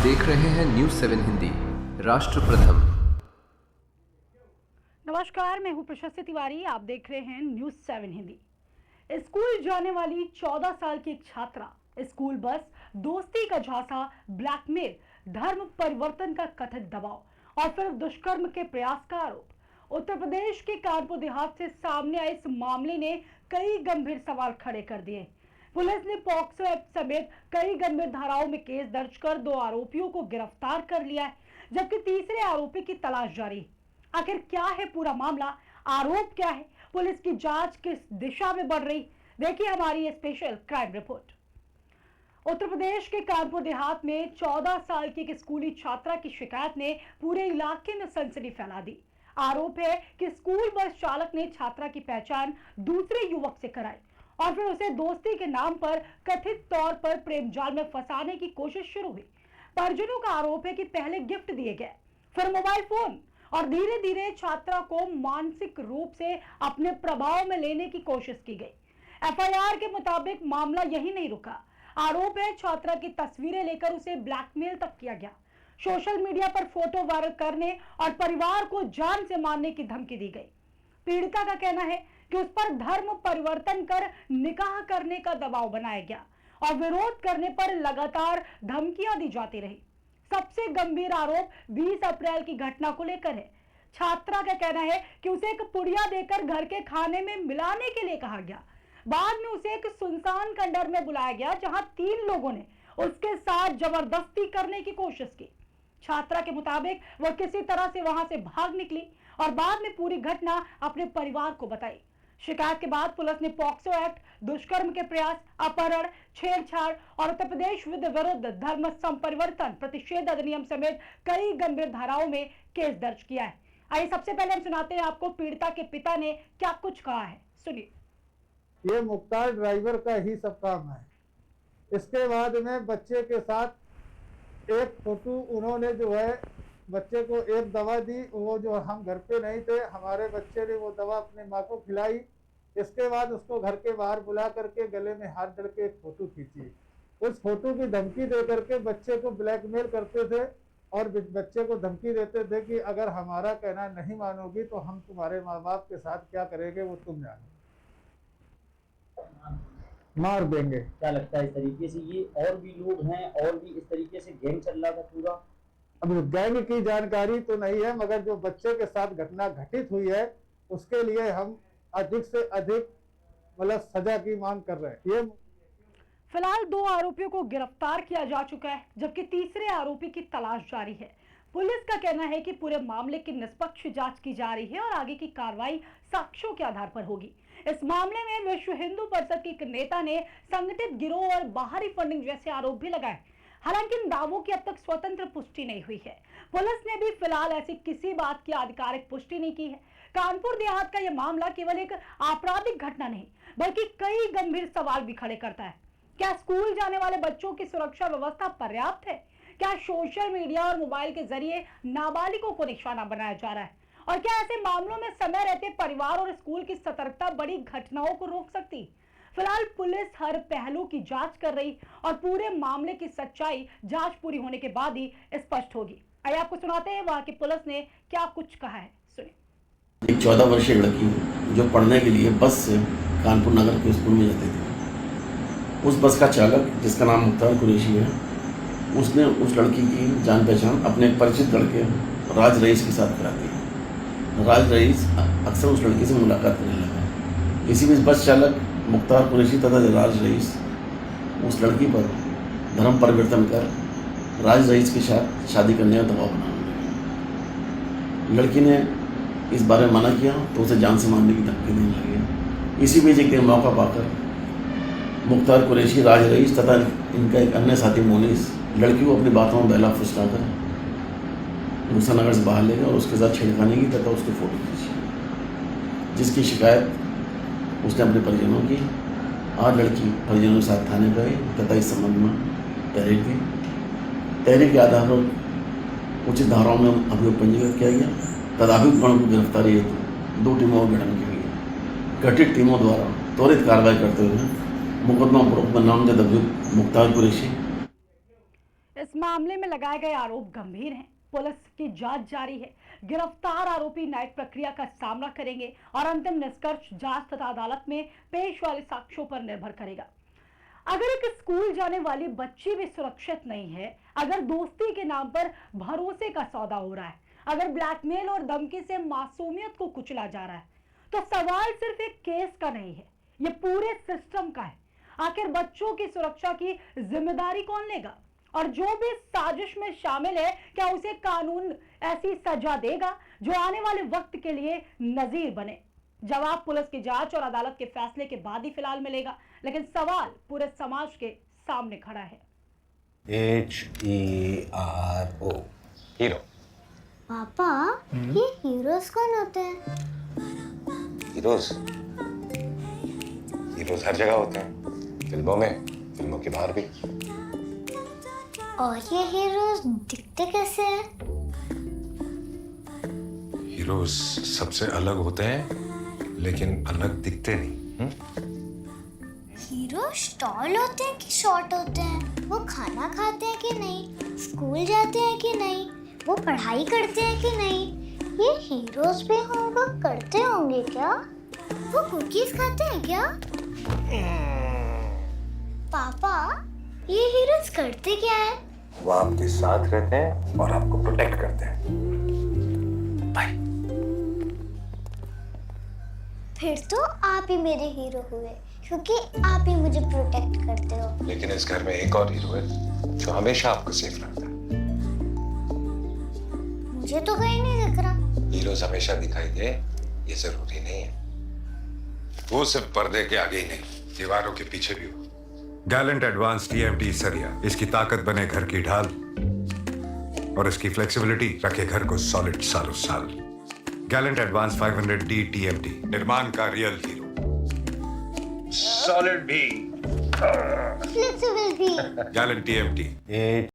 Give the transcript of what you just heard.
देख रहे हैं न्यूज 7 हिंदी, राष्ट्र प्रथम। नमस्कार, मैं हूं प्रशस्ति तिवारी। आप देख रहे हैं न्यूज 7 हिंदी। स्कूल जाने वाली 14 साल की एक छात्रा, स्कूल बस, दोस्ती का झांसा, ब्लैकमेल, धर्म परिवर्तन का कथित दबाव और फिर दुष्कर्म के प्रयास का आरोप। उत्तर प्रदेश के कानपुर देहात से सामने आए इस मामले ने कई गंभीर सवाल खड़े कर दिए। पुलिस ने पॉक्सो एक्ट समेत कई गंभीर धाराओं में केस दर्ज कर 2 आरोपियों को गिरफ्तार कर लिया है, जबकि तीसरे आरोपी की तलाश जारी। आखिर क्या है पूरा मामला, आरोप क्या है, पुलिस की जांच किस दिशा में बढ़ रही, देखिए हमारी ये special crime report. Uttar Pradesh के कानपुर देहात में 14 साल की एक स्कूली छात्रा की शिकायत ने पूरे इलाके में सनसनी फैला दी। आरोप है कि स्कूल बस चालक ने छात्रा की पहचान दूसरे युवक से कराई और फिर उसे दोस्ती के नाम पर कथित तौर पर प्रेम जाल में फंसाने की कोशिश शुरू हुई। परिजनों का आरोप है कि पहले गिफ्ट दिए गए, फिर मोबाइल फोन और धीरे धीरे छात्रा को मानसिक रूप से अपने प्रभाव में लेने की कोशिश की गई। एफआईआर के मुताबिक मामला यही नहीं रुका। आरोप है छात्रा की तस्वीरें लेकर उसे ब्लैकमेल तक किया गया। सोशल मीडिया पर फोटो वायरल करने और परिवार को जान से मारने की धमकी दी गई। पीड़िता का कहना है कि उस पर धर्म परिवर्तन कर निकाह करने का दबाव बनाया गया और विरोध करने पर लगातार धमकियां दी जाती रही। सबसे गंभीर आरोप 20 अप्रैल की घटना को लेकर है। छात्रा का कहना है कि उसे एक पुड़िया देकर घर के खाने में मिलाने के लिए कहा गया। बाद में उसे एक सुनसान खंडहर में बुलाया गया, जहां 3 लोगों ने उसके साथ जबरदस्ती करने की कोशिश की। छात्रा के मुताबिक वह किसी तरह से वहां से भाग निकली और बाद में पूरी घटना अपने परिवार को बताई। शिकायत के बाद पुलिस ने पॉक्सो एक्ट, दुष्कर्म के प्रयास, अपहरण, छेड़छाड़ और उत्तर प्रदेश विरुद्ध धर्म संपरिवर्तन प्रतिषेध अधिनियम समेत कई गंभीर धाराओं में केस दर्ज किया है। आइए सबसे पहले हम सुनाते हैं आपको पीड़िता के पिता ने क्या कुछ कहा है, सुनिए। ये मुख्तार ड्राइवर का ही सब काम है। इसके बाद में बच्चे के साथ एक फोटो उन्होंने जो है बच्चे को एक दवा दी, वो जो हम घर पे नहीं थे, हमारे बच्चे ने वो दवा अपने माँ को खिलाई। इसके बाद उसको घर के बाहर बुला करके गले में हाथ डाल के एक फोटो खींची। उस फोटो की धमकी दे करके बच्चे को ब्लैकमेल करते थे और बच्चे को धमकी देते थे कि अगर हमारा कहना नहीं मानोगी तो हम तुम्हारे माँ बाप के साथ क्या करेंगे वो तुम जानो, मार देंगे। क्या लगता है इस तरीके से ये और भी लोग हैं और भी इस तरीके से गैंग चल रहा था पूरा? अब गैंग की जानकारी तो नहीं है, मगर जो बच्चे के साथ घटना घटित हुई है उसके लिए हम अधिक से अधिक मतलब सजा की मांग कर रहे हैं। ये फिलहाल 2 आरोपियों को गिरफ्तार किया जा चुका है, जबकि तीसरे आरोपी की तलाश जारी है। पुलिस का कहना है कि पूरे मामले की निष्पक्ष जांच की जा रही है और आगे की कार्रवाई साक्ष्यों के आधार पर होगी। इस मामले में विश्व हिंदू परिषद के एक नेता ने संगठित गिरोह और बाहरी फंडिंग जैसे आरोप भी लगाए। हालांकि इन दावों की अब तक स्वतंत्र पुष्टि नहीं हुई है। पुलिस ने भी फिलहाल ऐसी किसी बात की आधिकारिक पुष्टि नहीं की है। कानपुर देहात का यह मामला केवल एक आपराधिक घटना नहीं, बल्कि कई गंभीर सवाल भी खड़े करता है। क्या स्कूल जाने वाले बच्चों की सुरक्षा व्यवस्था पर्याप्त है? क्या सोशल मीडिया और मोबाइल के जरिए नाबालिगों को निशाना बनाया जा रहा है? और क्या ऐसे मामलों में समय रहते परिवार और स्कूल की सतर्कता बड़ी घटनाओं को रोक सकती? फिलहाल पुलिस हर पहलू की जांच कर रही और पूरे मामले की सच्चाई जांच पूरी होने के बाद ही स्पष्ट होगी। आइए आपको सुनाते हैं वहां की पुलिस ने क्या कुछ कहा है, सुनिए। एक 14 वर्षीय लड़की जो पढ़ने के लिए बस से कानपुर नगर के स्कूल में जाती थी, उस बस का चालक जिसका नाम मुख्तार कुरैशी है, उसने उस लड़की की जान पहचान अपने परिचित लड़के राज रईस के साथ कराती है। राज रईस अक्सर उस लड़की से मुलाकात करने लगा। इसी बीच बस चालक मुख्तार कुरैशी तथा राज रईस उस लड़की पर धर्म परिवर्तन कर राज रईस के साथ शादी करने का दबाव बनाने लगे। लड़की ने इस बारे में मना किया तो उसे जान से मारने की धमकी देने लगे। इसी बीच एक दिन मौका पाकर मुख्तार कुरैशी, राज रईस तथा इनका एक अन्य साथी मोनिस लड़की को अपनी बातों में बहला फुसलाकर मुजफ्फरनगर से बाहर ले गए और उसके साथ छेड़खानी की तथा उसकी फोटो खींची, जिसकी शिकायत उसने अपने परिजनों की। आज लड़की परिजनों के साथ थाने गए तथा इस संबंध में तहरीर दी। तहरीर के आधार पर उचित धाराओं में अभियोग पंजीकृत किया गया तथा अभियुक्तों को गिरफ्तारी हेतु 2 टीमों का गठन किया गया। गठित टीमों द्वारा त्वरित कार्रवाई करते हुए मुकदमा नामजद अभियुक्त मुख्तार कुरैशी। इस मामले में लगाए गए आरोप गंभीर हैं। पुलिस की जांच जारी है। गिरफ्तार आरोपी न्यायिक प्रक्रिया का सामना करेंगे और अंतिम निष्कर्ष जांच तथा अदालत में पेश वाले साक्ष्यों पर निर्भर करेगा। अगर एक स्कूल जाने वाली बच्ची भी सुरक्षित नहीं है, अगर दोस्ती के नाम पर भरोसे का सौदा हो रहा है, अगर ब्लैकमेल और धमकी से मासूमियत को कुचला जा रहा है, तो सवाल सिर्फ एक केस का नहीं है, ये पूरे सिस्टम का है। आखिर बच्चों की सुरक्षा की जिम्मेदारी कौन लेगा? और जो भी साजिश में शामिल है, क्या उसे कानून ऐसी सजा देगा जो आने वाले वक्त के लिए नजीर बने? जवाब पुलिस की जांच और अदालत के फैसले के बाद ही फिलहाल मिलेगा, लेकिन सवाल पूरे समाज के सामने खड़ा है। HERO hero. पापा, ये हीरोज कौन होते हैं? हीरोज हर जगह होते हैं, फिल्मों में, फिल्मों के बाहर भी। और ये हीरोज दिखते कैसे हैं? हीरोज सबसे अलग होते हैं लेकिन अलग दिखते नहीं। हीरो टॉल होते हैं कि शॉर्ट होते हैं? वो खाना खाते हैं कि नहीं? स्कूल जाते हैं कि नहीं? वो पढ़ाई करते हैं कि नहीं? ये हीरोज भी होमवर्क करते होंगे क्या? वो कुकीज खाते हैं क्या? पापा, ये हीरोज करते क्या है? वो आपके साथ रहते हैं और आपको प्रोटेक्ट करते हैं। बाय। फिर तो आप ही मेरे हीरो हुए, क्योंकि आप ही मुझे प्रोटेक्ट करते हो। लेकिन इस घर में एक और हीरो है जो हमेशा आपको सेफ रखता है। मुझे तो कहीं नहीं दिख रहा। हीरोज हमेशा दिखाई दे ये जरूरी नहीं है। वो सिर्फ पर्दे के आगे ही नहीं, दीवारों के पीछे भी हो। गैलेंट एडवांस TMT सरिया, इसकी ताकत बने घर की ढाल और इसकी फ्लेक्सिबिलिटी रखे घर को सॉलिड सालों साल। गैलेंट एडवांस 500D TMT, निर्माण का रियल हीरो। सॉलिड भी, फ्लेक्सिबल भी। Gallant TMT।